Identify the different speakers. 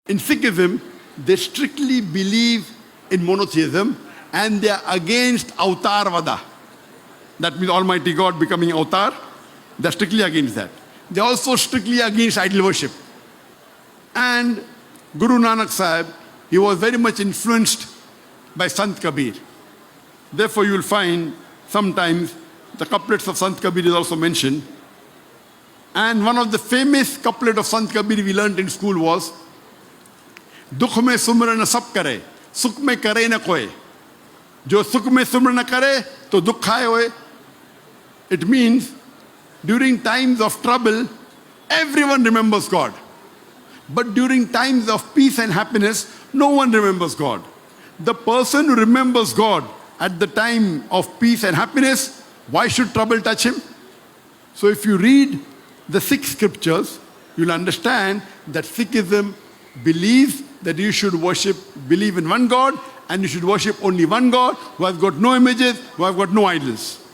Speaker 1: In Sikhism, they strictly believe in monotheism and they are against avatar vada. That means Almighty God becoming avatar. They're strictly against that. They're also strictly against idol worship. And Guru Nanak Sahib, he was very much influenced by Sant Kabir. Therefore, you will find sometimes the couplets of Sant Kabir is also mentioned. And one of the famous couplet of Sant Kabir we learned in school was, Dukh mein sumran sab kare, sukh mein kare na koe. Jo sukh mein sumran na kare, to dukh khaye hoye. It means during times of trouble, everyone remembers God. But during times of peace and happiness, no one remembers God. The person who remembers God at the time of peace and happiness, why should trouble touch him? So if you read the Sikh scriptures, you'll understand that Sikhism believes that you should believe in one God, and you should worship only one God who has got no images, who has got no idols.